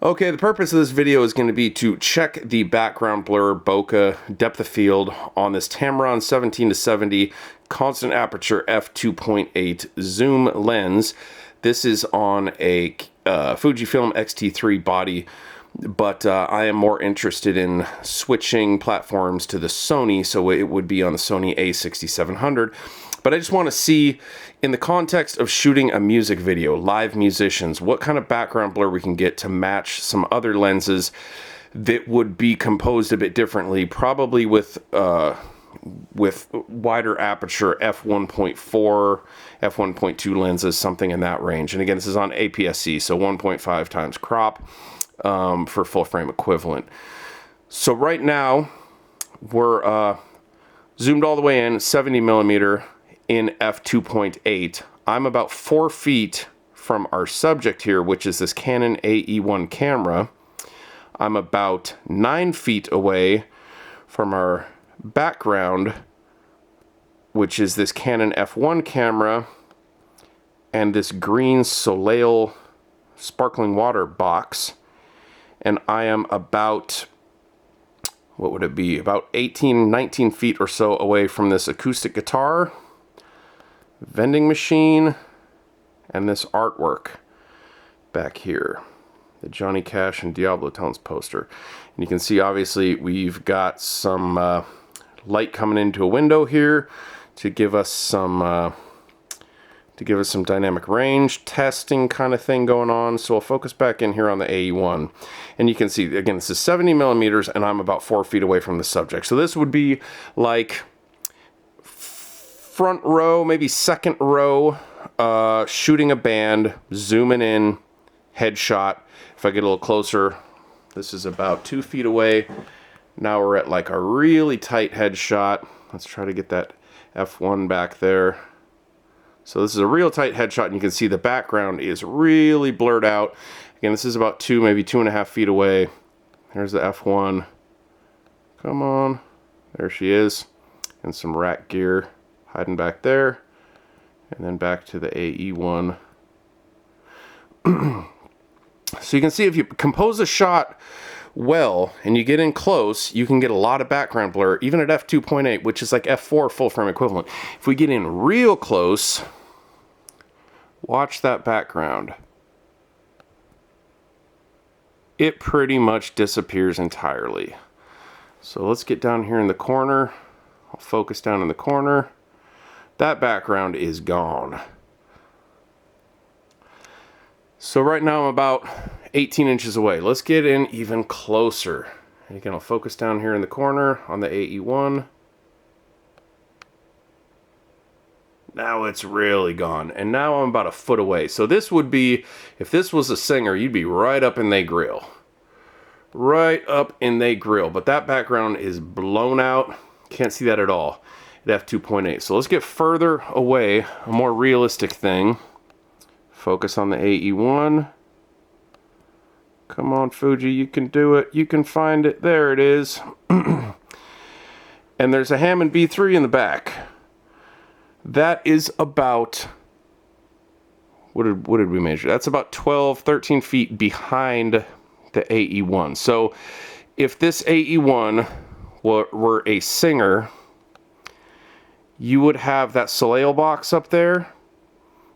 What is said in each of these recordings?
Okay, the purpose of this video is going to be to check the background blur, bokeh, depth of field on this Tamrom 17-70 constant aperture f2.8 zoom lens. This is on a Fujifilm X-T3 body, but I am more interested in switching platforms to the Sony, so it would be on the Sony a6700. But I just want to see, in the context of shooting a music video, live musicians, what kind of background blur we can get to match some other lenses that would be composed a bit differently, probably with wider aperture f1.4, f1.2 lenses, something in that range. And again, this is on APS-C, so 1.5 times crop for full frame equivalent. So right now, we're zoomed all the way in, 70 millimeter, in f2.8. I'm about 4 feet from our subject here, which is this Canon AE1 camera. I'm about 9 feet away from our background, which is this Canon F1 camera and this green Soleil sparkling water box. And I am about, what would it be, about 18, 19 feet or so away from this acoustic guitar, vending machine, and this artwork back here, the Johnny Cash and Diablo Tones poster. And you can see, obviously, we've got some light coming into a window here to give us some dynamic range testing kind of thing going on. So I'll focus back in here on the AE1, and you can see, again, this is 70 millimeters, and I'm about 4 feet away from the subject. So this would be like front row, maybe second row, shooting a band, zooming in, headshot. If I get a little closer, this is about 2 feet away. Now we're at like a really tight headshot. Let's try to get that F1 back there. So this is a real tight headshot, and you can see the background is really blurred out. Again, this is about 2, maybe 2.5 feet away. There's the F1. Come on. There she is. And some rack gear hiding back there, and then back to the AE1. So you can see, if you compose a shot well and you get in close, you can get a lot of background blur, even at f2.8, which is like f4 full frame equivalent. If we get in real close, watch that background. It pretty much disappears entirely. So let's get down here in the corner. I'll focus down in the corner. That background is gone. So right now I'm about 18 inches away. Let's get in even closer. And again, I'll focus down here in the corner on the AE1. Now it's really gone. And now I'm about a foot away. So this would be, if this was a singer, you'd be right up in they grill. Right up in they grill. But that background is blown out. Can't see that at all at f2.8. So let's get further away, a more realistic thing. Focus on the AE1. Come on, Fuji, you can do it. You can find it. There it is. And there's a Hammond B3 in the back. That is about, what did we measure? That's about 12, 13 feet behind the AE1. So if this AE1 were a singer, you would have that Soleil box up there.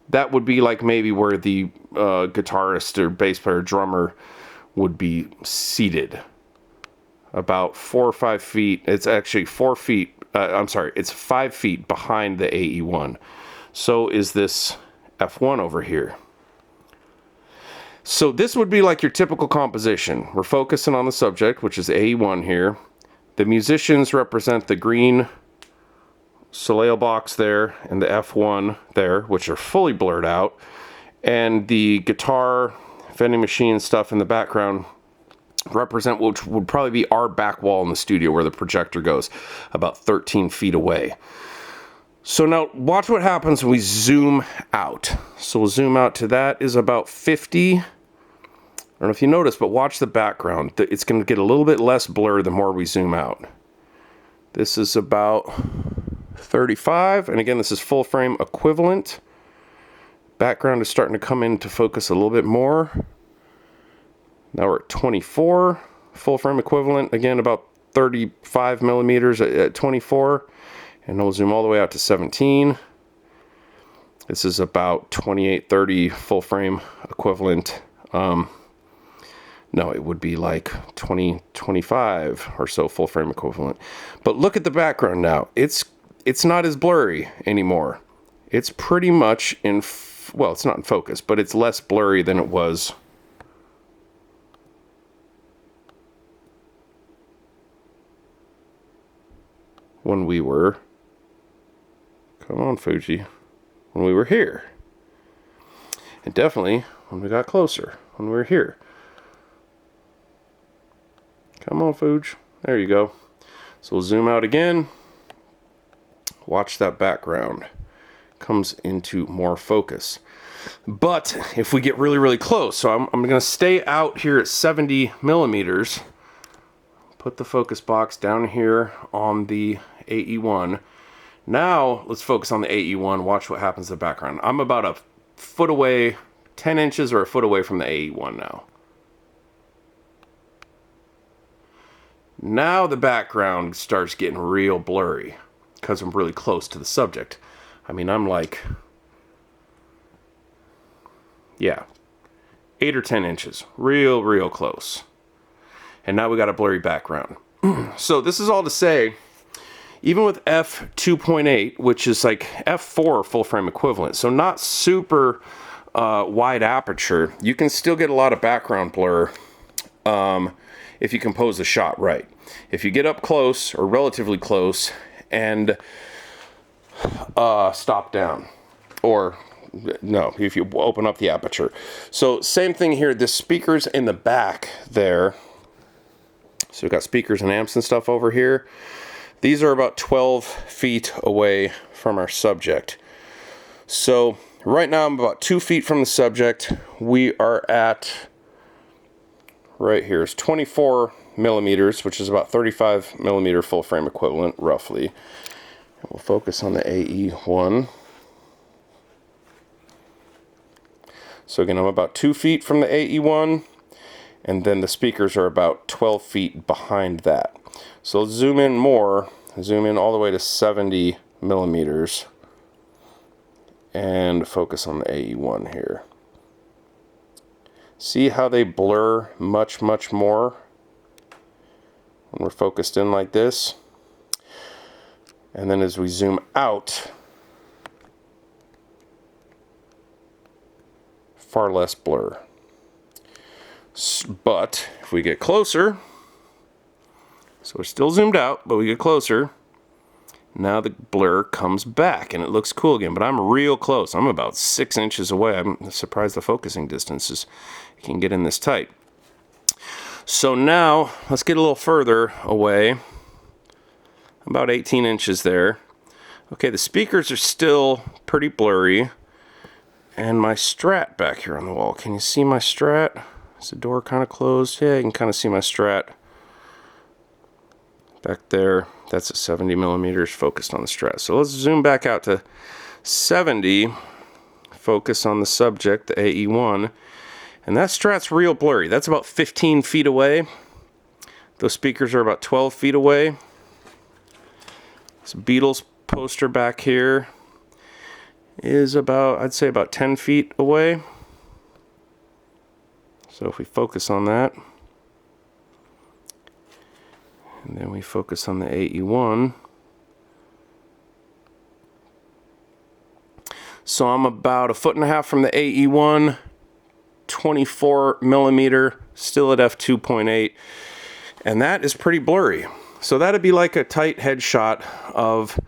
That would be like maybe where the guitarist or bass player, drummer would be seated. About 4 or 5 feet. It's actually 4 feet. I'm sorry, it's 5 feet behind the AE1. So is this F1 over here. So this would be like your typical composition. We're focusing on the subject, which is AE1 here. The musicians represent the green Soleil box there and the F1 there, which are fully blurred out. And the guitar, vending machine stuff in the background represent, which would probably be our back wall in the studio where the projector goes, about 13 feet away. So now watch what happens when we zoom out. So we'll zoom out to that is about 50. I don't know if you noticed, but watch the background. It's going to get a little bit less blur the more we zoom out. This is about 35, and again, this is full frame equivalent. Background is starting to come into focus a little bit more. Now we're at 24 full frame equivalent, again about 35 millimeters at 24, and we'll zoom all the way out to 17. This is about 28, 30 full frame equivalent. No, it would be like 20, 25 or so full frame equivalent. But look at the background now. It's not as blurry anymore. It's pretty much in, well, it's not in focus, but it's less blurry than it was when we were, come on Fuji, when we were here. And definitely when we got closer, when we were here. Come on Fuji, there you go. So we'll zoom out again. Watch that background. Comes into more focus. But if we get really, really close, so I'm gonna stay out here at 70 millimeters. Put the focus box down here on the AE1. Now let's focus on the AE1. Watch what happens to the background. I'm about a foot away, 10 inches or a foot away from the AE1 now. Now the background starts getting real blurry because I'm really close to the subject. I mean, I'm like, yeah, 8 or 10 inches, real close. And now we got a blurry background. So this is all to say, even with f2.8, which is like f4 full frame equivalent, so not super wide aperture, you can still get a lot of background blur if you compose the shot right. If you get up close or relatively close and stop down, or no, if you open up the aperture. So same thing here, the speakers in the back there. So we've got speakers and amps and stuff over here. These are about 12 feet away from our subject. So right now I'm about 2 feet from the subject. We are at, right here is 24 millimeters, which is about 35 millimeter full frame equivalent, roughly. And we'll focus on the AE1. So again, I'm about 2 feet from the AE1. And then the speakers are about 12 feet behind that. So let's zoom in more, zoom in all the way to 70 millimeters and focus on the AE1 here. See how they blur much more when we're focused in like this? And then as we zoom out, far less blur. But if we get closer, so we're still zoomed out, but we get closer, now the blur comes back and it looks cool again. But I'm real close. I'm about 6 inches away. I'm surprised the focusing distances can get in this tight. So now let's get a little further away, about 18 inches there. Okay, the speakers are still pretty blurry, and my Strat back here on the wall. Can you see my Strat? Is the door kind of closed? Yeah, you can kind of see my Strat back there. That's at 70 millimeters focused on the Strat. So let's zoom back out to 70, focus on the subject, the AE1, and that Strat's real blurry. That's about 15 feet away. Those speakers are about 12 feet away. This Beatles poster back here is about, I'd say about 10 feet away. So if we focus on that, and then we focus on the AE1. So I'm about 1.5 feet from the AE1, 24 millimeter, still at f2.8, and that is pretty blurry. So that'd be like a tight headshot of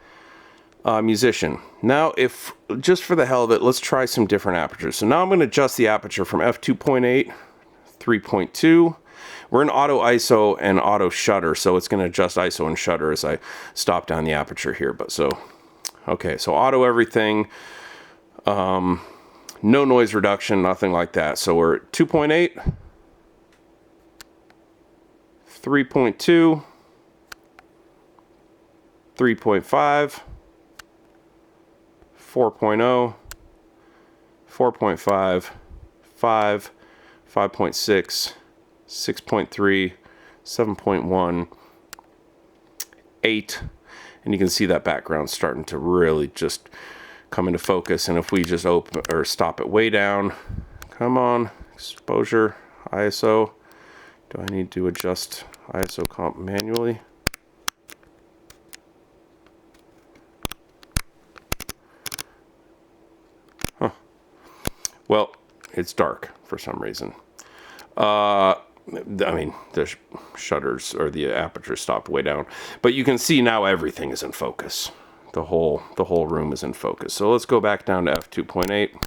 a musician. Now, if just for the hell of it, let's try some different apertures. So now I'm going to adjust the aperture from f2.8, 3.2. We're in auto ISO and auto shutter, so it's going to adjust ISO and shutter as I stop down the aperture here. But so, okay, so auto everything, no noise reduction, nothing like that. So we're at 2.8, 3.2, 3.5, 4.0, 4.5, 5, 5.6, 6.3, 7.1, 8, and you can see that background starting to really just come into focus. And if we just open or stop it way down, come on, exposure, ISO. Do I need to adjust ISO comp manually? Huh. Well, it's dark for some reason. I mean, the shutters or the aperture stopped way down, but you can see now everything is in focus. The whole room is in focus. So let's go back down to f2.8.